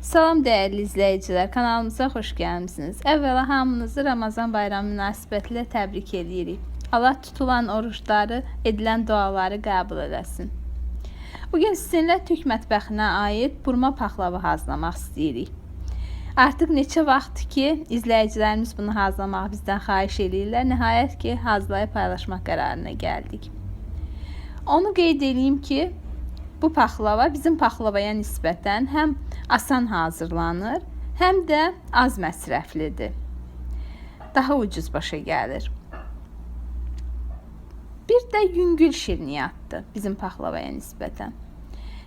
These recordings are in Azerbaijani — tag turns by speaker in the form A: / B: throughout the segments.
A: Salam dəyərli izləyicilər, kanalımıza xoş gəlmisiniz. Əvvəla hamınızı Ramazan bayramı münasibətilə təbrik edirik. Allah tutulan oruçları, edilən duaları qəbul eləsin. Bugün sizinlə Türk mətbəxinə aid burma paxlava hazırlamaq istəyirik. Artıq neçə vaxtdır ki, izləyicilərimiz bunu hazırlamağı bizdən xahiş edirlər. Nəhayət ki, hazırlayıb paylaşmaq qərarına gəldik. Onu qeyd edeyim ki, bu paxlava bizim paxlavaya nisbətən həm asan hazırlanır, həm də az məsrəflidir. Daha ucuz başa gəlir. Bir də yüngül şirniyyatdır bizim paxlavaya nisbətən.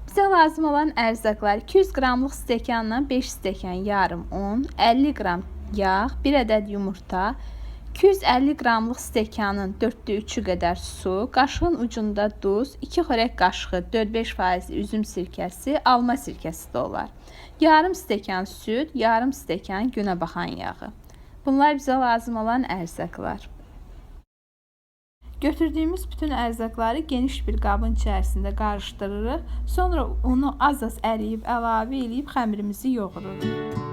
A: Bizə lazım olan ərzaqlar 200 qramlıq stəkanla 5 stəkan yarım un, 50 qram yağ, 1 ədəd yumurta, 250 qramlıq stəkanın 4də 3-ü qədər su, qaşığın ucunda duz, 2 xörək qaşığı 4-5% üzüm sirkəsi, alma sirkəsi də olar. Yarım stəkan süd, yarım stəkan günəbaxan yağı. Bunlar bizə lazım olan ərzaqlar. Götürdüyümüz bütün ərzaqları geniş bir qabın içərisində qarışdırırıq. Sonra unu az-az əriyib əlavə edib xəmirimizi yoğururuq.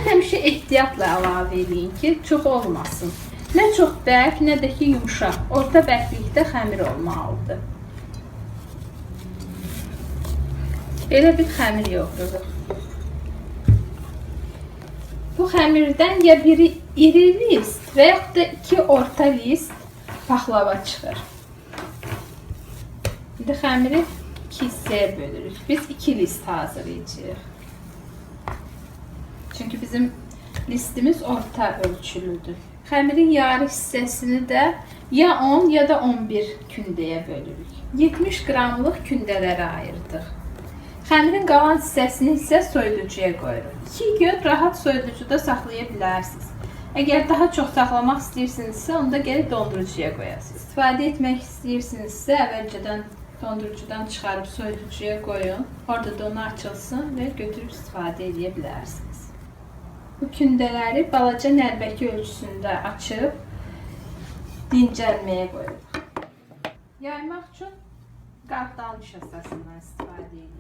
A: Həmişə ehtiyatla əlavə edin ki, çox olmasın. Nə çox bərk, nə də ki yumşaq, orta bərklikdə xəmir olmalıdır. Belə bir xəmir yoğururuq. Bu xəmirdən ya biri iri list və yaxud da 2 orta list paxlava çıxır. İndi xəmiri 2 hissəyə bölürük. Biz 2 list hazırlayacağıq. Çünki bizim listimiz orta ölçülüdür. Xəmirin yarı hissəsini də ya 10 ya da 11 kündəyə bölürük. 70 qramlıq kündələrə ayırdıq. Xəmirin qalan hissəsini isə soyuducuya qoyuruq. 2 gün rahat soyuducuda saxlaya bilərsiniz. Əgər daha çox saxlamaq istəyirsinizsə, onda gərək dondurucuya qoyasınız. İstifadə etmək istəyirsinizsə, əvvəlcədən dondurucudan çıxarıb soyuducuya qoyun. Orada donu açılsın və götürüb istifadə edə bilərsiniz. Bu kündələri balaca nəlbəki ölçüsündə açıb dincəlməyə qoyuruq. Yaymaq üçün qartal nişastasından istifadə edirik.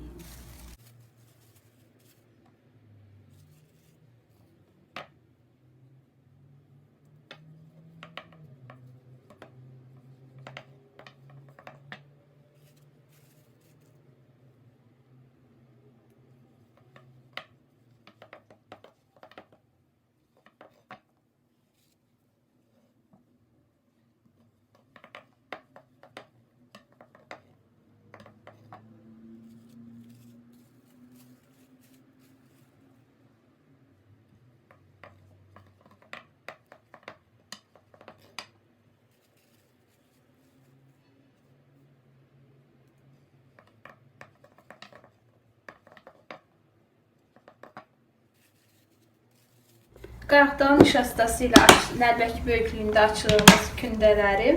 A: Qartal nişastası ilə nəlbəki böyüklüyündə açdığımız kündələri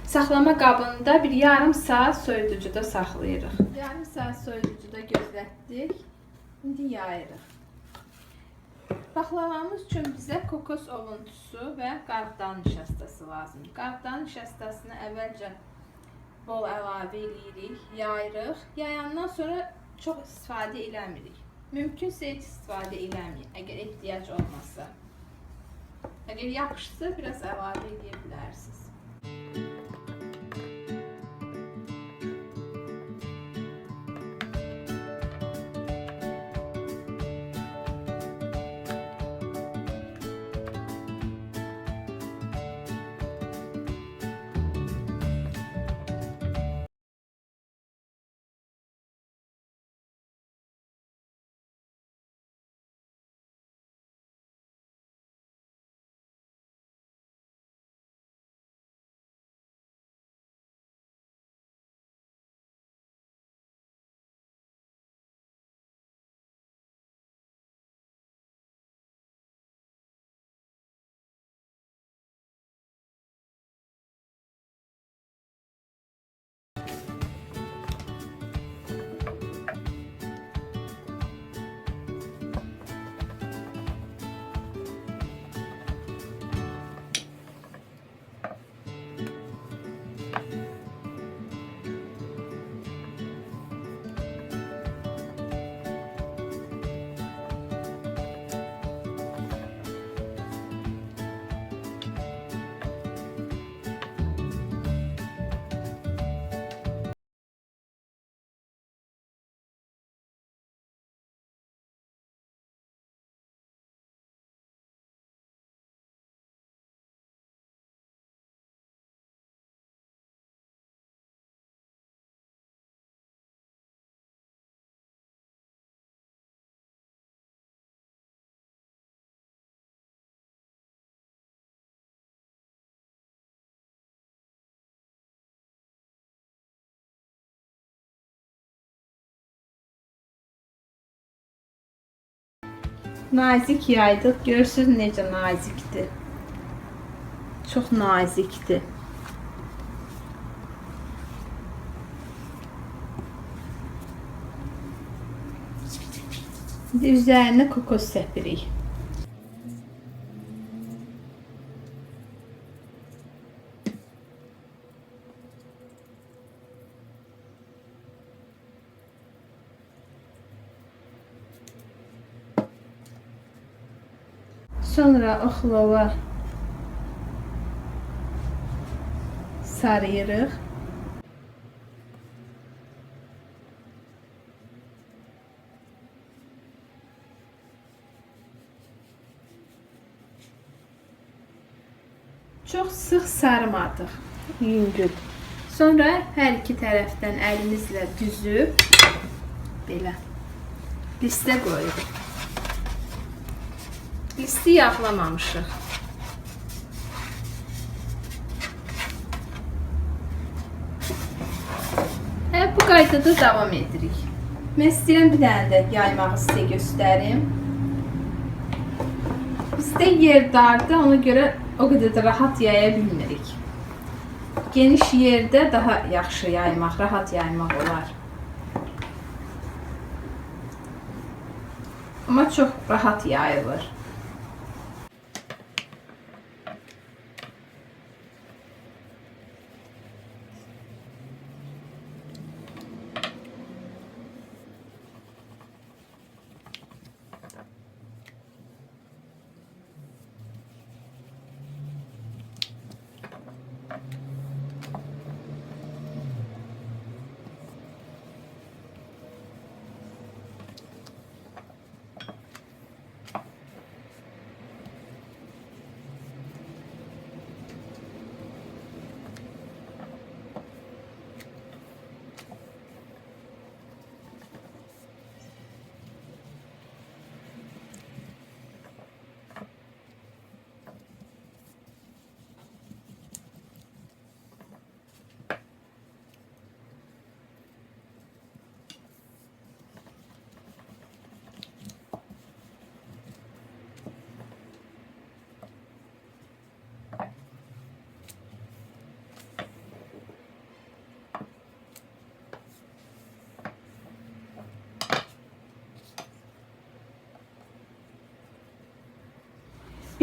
A: saxlama qabında bir yarım saat soyuducuda saxlayırıq. Yarım saat soyuducuda gözlətdik. İndi yayırıq. Paxlavamız üçün bizə kokos ovuntusu və qartal nişastası lazımdır. Qartal nişastasını əvvəlcə bol əlavə edirik, yayırıq. Yayandan sonra çox istifadə eləmirik. Mümkünsə heç istifadə eləməyin, əgər ehtiyac olmazsa. Əgər yapışsa, biraz əlavə edə bilərsiniz. Nazik yaydıq. Görürsünüz necə nazikdir. Çox nazikdir. İndi üzərinə kokos səpirik. Sonra oxlova sarıyırıq. Çox sıx sarmadıq. Yüngül. Sonra hər iki tərəfdən əlimizlə düzüb belə listə qoyuruq. Listi yağlamamışıq. Bu qaydada davam edirik. Mən istəyirəm bir dənə də yaymağı sizə göstərim. Bizdə yer dardır, ona görə o qədər də rahat yaya bilmirik. Geniş yerdə daha yaxşı yaymaq, rahat yaymaq olar. Amma çox rahat yayılır.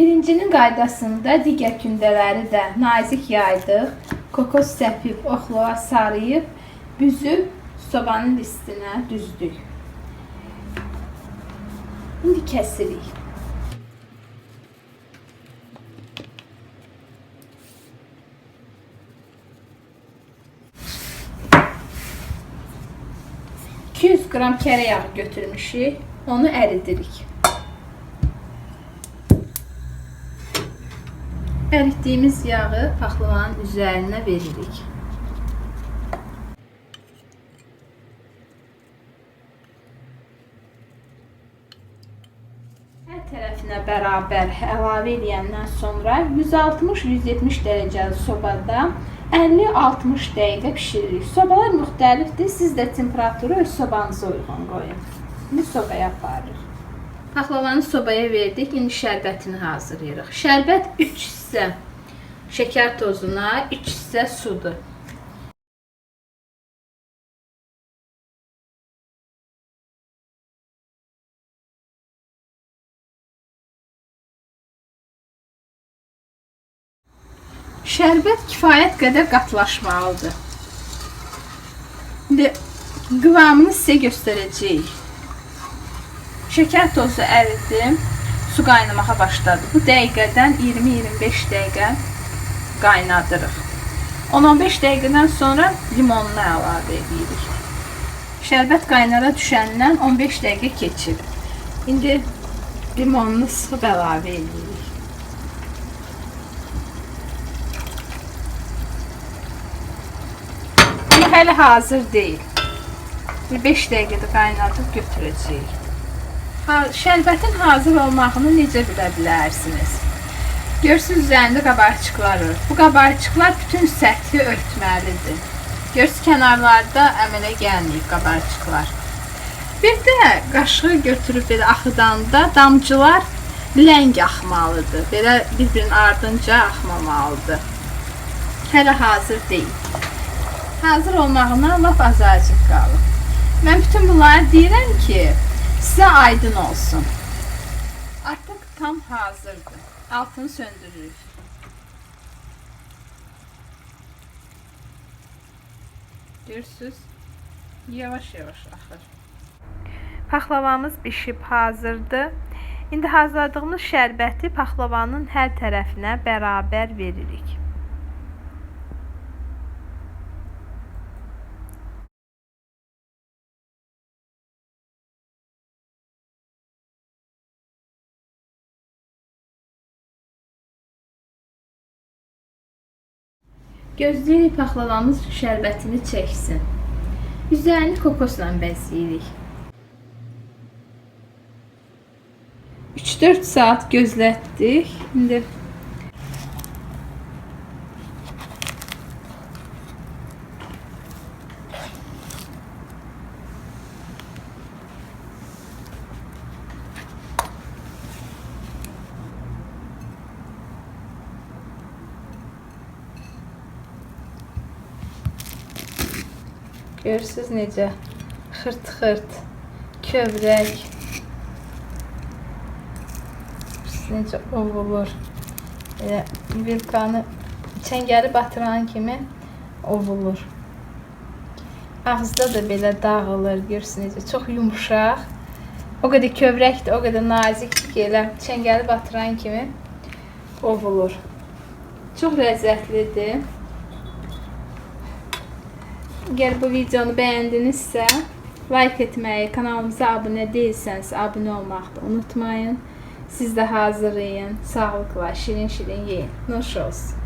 A: Birincinin qaydasında digər kündələri də nazik yaydıq. Kokos səpib, oxlova sarıyıb, büzüb sobanın listinə düzdük. İndi kəsirik. $200 qram kərə yağı götürmüşük. Onu əridirik. Əritdiyimiz yağı paxlavanın üzərinə veririk. Hər tərəfinə bərabər əlavə edəndən sonra 160-170 dərəcəli sobada 50-60 dəqiqə pişiririk. Sobalar müxtəlifdir. Siz də temperaturu öz sobanıza uyğun qoyun. İndi sobaya aparırıq. Paxlavanı sobaya verdik. İndi şərbətini hazırlayırıq. Şərbət 3 hissə şəkər tozuna, 3 hissə sudur. Şərbət kifayət qədər qatlaşmalıdır. İndi qıvamını sizə göstərəcəyik. Şəkər tozu əridim, su qaynamağa başladı. Bu dəqiqədən 20-25 dəqiqə qaynadırıq. 10-15 dəqiqədən sonra limonunu əlavə edirik. Şərbət qaynara düşəndən 15 dəqiqə keçib. İndi limonunu sıxıb əlavə edirik. Bu hələ hazır deyil. 5 dəqiqədə qaynadıb götürəcəyik. Şərbətin hazır olmağını necə bilə bilərsiniz? Görürsünüz, üzərində qabarcıqlar var. Bu qabarcıqlar bütün səthi örtməlidir. Görürsünüz, kənarlarda əmələ gəlməyib qabarcıqlar. Bir də qaşığı götürüb belə axıdanda damcılar ləng axmalıdır. Belə bir-birinin ardınca axmamalıdır. Hələ hazır deyil. Hazır olmağına lap azacıq qalıb. Mən bütün bunları deyirəm ki, sizə aydın olsun. Artıq tam hazırdır. Altını söndürürük. Görürsünüz, yavaş-yavaş axır. Paxlavamız bişib hazırdır. İndi hazırladığımız şərbəti paxlavanın hər tərəfinə bərabər veririk. Gözləyirik paxlavamız şərbətini çəksin. Üzərini kokosla bəzləyirik. 3-4 saat gözlətdik. İndi görürsünüz necə xırt-xırt kövrək. Necə ovulur. Vilkanı çəngəli batıran kimi ovulur. Ağızda da belə dağılır. Görürsünüz necə çox yumuşaq. O qədər kövrəkdir, o qədər nazikdir ki, elə çəngəli batıran kimi ovulur. Çox ləzzətlidir. Əgər bu videonu bəyəndinizsə, like etməyi, kanalımıza abunə deyilsənsə, abunə olmağı da unutmayın. Siz də hazırlayın, sağlıqla, şirin-şirin yeyin. Nuş olsun.